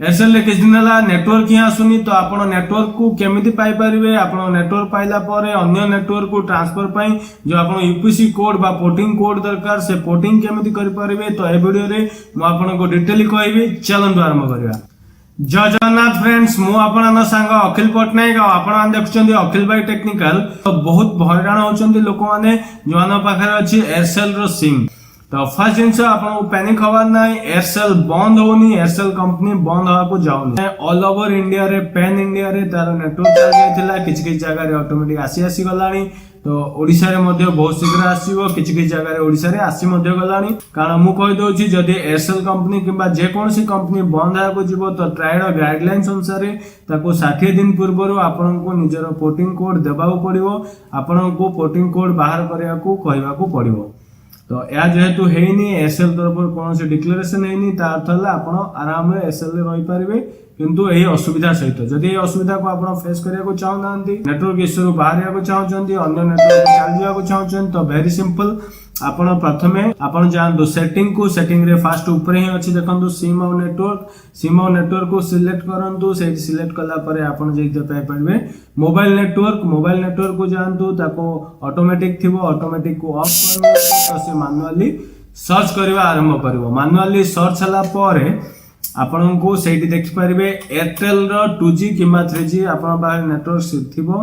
Aircel रे किछ दिन हला नेटवर्क ही आसुनी तो आपण नेटवर्क को केमिति पाई परिबे आपण नेटवर्क पाइला परे अन्य नेटवर्क को ट्रांसफर पई जो आपण यूपीसी कोड बा पोर्टिंग कोड दरकार से पोर्टिंग केमिति करि परिबे तो ए वीडियो रे मु आपण को डिटेली कहबी। चलंतु आरंभ करिया। जय जगन्नाथ फ्रेंड्स, मु आपण सांग अखिल पटनायक आपण देखुछंदी अखिल भाई टेक्निकल। तो बहुत हैरान होचंदी लोक माने जोन पाखरे अछि एयरसेल रो सिम। तो फर्स्ट जिनस आपको पैनिक हवार ना, एयरसेल बंद होनी, एयरसेल कंपनी बंद हवा को जाउनी। ऑल ओवर इंडिया रे पैन इंडिया रे तार नेटवर्क चल जायतिला, किछ जगह रे ऑटोमेटिक आसी गलानी। तो ओडिसा रे मध्ये बहुत शीघ्र आसीबो, किछ जगह रे ओडिसा रे आसी मध्ये गलानी। कारण मु कहि दोछि जदि एयरसेल कंपनी किबा जे कोनसी कंपनी बंद हवा को जिवो तो ट्राइड गाइडलाइंस अनुसार ताको 60 दिन पूर्व आपन को निजर पोर्टिंग कोड देबाउ पड़िबो, आपन को पोर्टिंग कोड बाहर करिया को कहबा को पड़िबो। तो या जेहेतु हेनी एयरसेल तरफ कौन से डिक्लेरेशन हेनी ता अर्थ है आप आराम रे एयरसेल रे रही पारिबे, किंतु एही असुविधा सहित जदि ए असुविधा को आप फेस करिया को चाहू नांती, नेटवर्क इश्यू रो बाहर को चाहउछंती, अन्य नेटवर्क चल जिया को चाहउछंती, तो वेरी सिंपल आपण प्रथमे आपण जानदो सेटिंग को। सेटिंग रे फास्ट ऊपर ही अछि देखंतु सिम और नेटवर्क को सिलेक्ट करंतु। से सिलेक्ट कला परे आपण जे पाई परबे मोबाइल नेटवर्क को जानतु, ताको ऑटोमेटिक थिबो, ऑटोमेटिक को ऑफ करबो तो से मैनुअली सर्च करबा आरंभ करबो। मैनुअली सर्च हला परे आपण को सेठी देखि परबे एयरटेल रो 2G किबा 3G आपण बाहर नेटवर्क थिबो,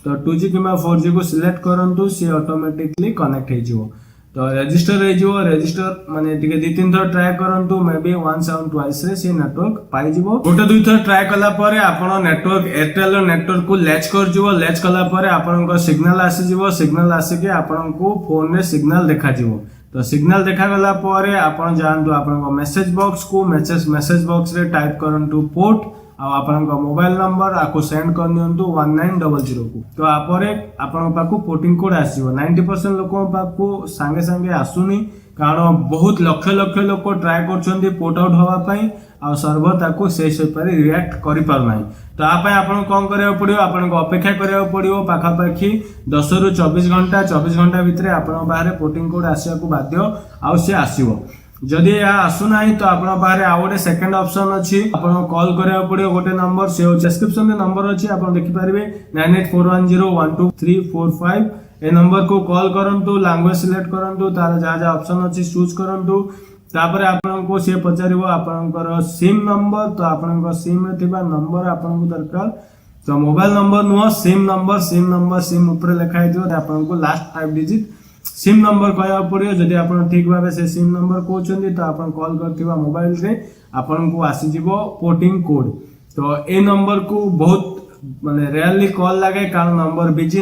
तो 2G किबा 4G को सिलेक्ट करंतु, से ऑटोमेटिकली कनेक्ट हे जिवो। तो रजिस्टर माने टिके 2-3 थर ट्राई करंतु, मे बी 1/7 ट्वाइस रे से नेटवर्क पाई जिवो। गोटे 2 थर ट्राई कला परे आपण नेटवर्क एयरटेल रो नेटवर्क को लैच कर जिवो। लैच कला परे आपण को सिग्नल आसी जिवो, सिग्नल आसी के आपण को फोन रे सिग्नल देखा जिवो। तो सिग्नल देखा गला परे आपण जानतु आपण को मैसेज बॉक्स को मैसेज बॉक्स रे टाइप करंतु पोर्ट आ आपण को मोबाइल नंबर आको सेंड कर नियंतु 1900 को। तो आपरे आपण पाकू पोर्टिंग कोड आसीबो। 90% लोक पाकू संगे आसुनी, कारण बहुत लक्ष लोक ट्राई करछंदी पोर्ट आउट होवा पई, आ सर्वर ताको से पर रिएक्ट करि पार नाही। तो आपण कोन करिया पड़ियो, आपण को अपेक्षा करिया पड़ियो पाखा पाखी 10 रु 24 घंटा भितरे आपण बाहर पोर्टिंग कोड आसिया को बाध्य, आ से आसीबो। जदि या आसु नाही तो आपण बाहर आ गोटे सेकंड ऑप्शन अछि, आपण कॉल करिया पड़ियो गोटे नंबर, से डिस्क्रिप्शन में नंबर अछि, आपण देखि पारिबे 9841012345। ए नंबर को कॉल करंतु, लैंग्वेज सिलेक्ट करंतु, तार जा ऑप्शन अछि चूज करंतु। तापर आपण को से पचारिबो आपनकर सिम नंबर, तो आपनकर सिम रे थिबा नंबर आपण को दरकार। तो मोबाइल नंबर नुह सिम ऊपर लिखा है, आपन को लास्ट 5 डिजिट सिम नंबर कहया पड़ियो। जदि आपण ठीक भाबे से सिम नंबर कहउछंदी तो आपण कॉल करथिबा मोबाइल रे आपण को आसी जिवो पोर्टिंग कोड। तो ए नंबर को बहुत माने रेयरली कॉल लागे, कारण नंबर बिजी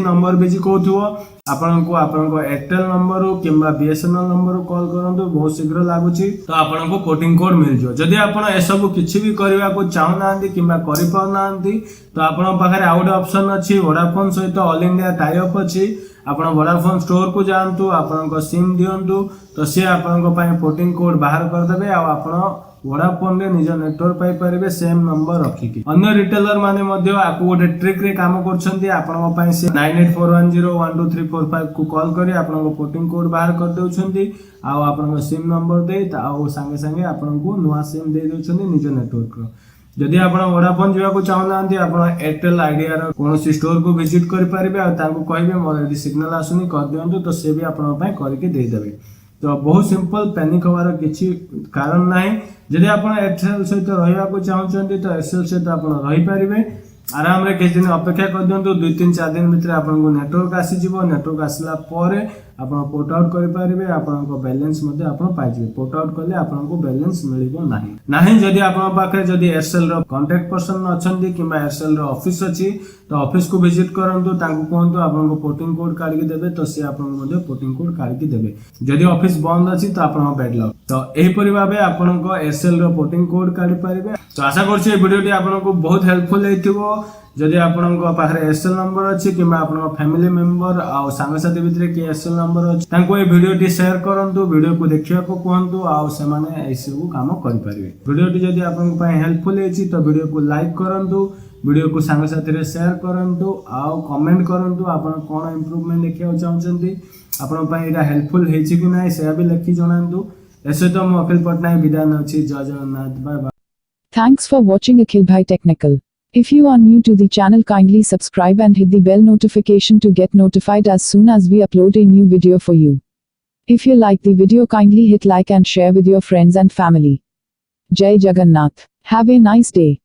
कहउथुवो। आपण को एयरटेल नंबर किंबा बीएसएनएल नंबर कॉल करंतु, बहुत शीघ्र लागुची, तो आपण को पोर्टिंग कोड मिल जो। जदि आपण ए सब किछि भी करबा को चाहू नांती किंबा करि पाउ नांती, तो आपण पाखरे आ गोटे ऑप्शन अछि वोडाफोन सहित ऑल इंडिया टाई अप अछि। आपण वोडाफोन स्टोर को जानतु, आपण को सिम दियंतु, तो से आपण को पई पोर्टिंग कोड बाहर कर देबे, आ आपण वोडाफोन रे निज नेटवर्क पाई परिबे सेम नंबर रखिकी। अन्य रिटेलर माने मध्ये आपको गोटे ट्रिक रे काम करछंती, आपण पई से 9841012345 को कॉल करी आपण को पोर्टिंग कोड बाहर कर देउछंती, आ आपण को सिम नंबर दे ता संगे आपण को नुवा सिम दे देउछंती निज नेटवर्क रो। जदि आपण वोडाफोन जीवा को चाहू नांती, आपण एयरटेल आइडिया रो कोनोसी स्टोर को विजिट करि परिबे, आ तांको कहबे मोर यदि सिग्नल आसुनी कर दियंतु, तो से भी आपण पई करके दे देबे। तो बहुत सिंपल, पैनिक होवार किछि कारण नाही। जदि आपण एयरटेल सहित रहिबा को चाहउछंती तो एयरटेल सहित आपण रहि परिबे। आराम रे किछ दिन अपेक्षा कर दियंतु, 2-3-4 दिन भितर आपण को नेटवर्क आसी जिवो। नेटवर्क आसिला परे आपण पोर्ट आउट करि परिबे, आपण को बैलेंस मध्ये आपण पाइ जिवो। पोर्ट आउट करले आपण को बैलेंस मिलिबो नाही। जदि आपण पाखरे जदि एयरसेल रो कांटेक्ट पर्सन अछंती किबा एयरसेल रो ऑफिस अछि, तो ऑफिस को विजिट करंतु, तांको कहंतु आपण को पोर्टिंग कोड काढि के देबे, तो से आपण को मध्ये पोर्टिंग कोड काढि के देबे। जदि ऑफिस बंद अछि तो आपण बैड लक। तो एही परि भाबे आपण को एयरसेल रो पोर्टिंग कोड काढि परिबे। तो आशा करछि ए वीडियोटी आपण को बहुत हेल्पफुल हेतिबो। जदि आपण को पाखरे एयरसेल नंबर अछि किबा आपण फैमिली मेंबर आ सांगसाथी भितरे के एयरसेल नंबर अछि, तांको ए वीडियोटी शेयर करंतु, वीडियो को देखिया को कहंतु, आ से माने ए सब काम करि परिबे। वीडियोटी जदि आपण को पय हेल्पफुल हेछि तो वीडियो को लाइक करंतु, वीडियो को सांगसाथी रे शेयर करंतु, आ कमेंट करंतु आपण कोन इंप्रूवमेंट देखिया चाहउछंती, आपण पय एटा हेल्पफुल हेछि कि नै से भी लिखि जणांतु। एसे तो म अखिल पटनायक विदाय नछि। जय Jagannath, bye bye. Thanks for watching Akhil Bhai Technical. If you are new to the channel, kindly subscribe and hit the bell notification to get notified as soon as we upload a new video for you. If you like the video, kindly hit like and share with your friends and family. Jai Jagannath. Have a nice day.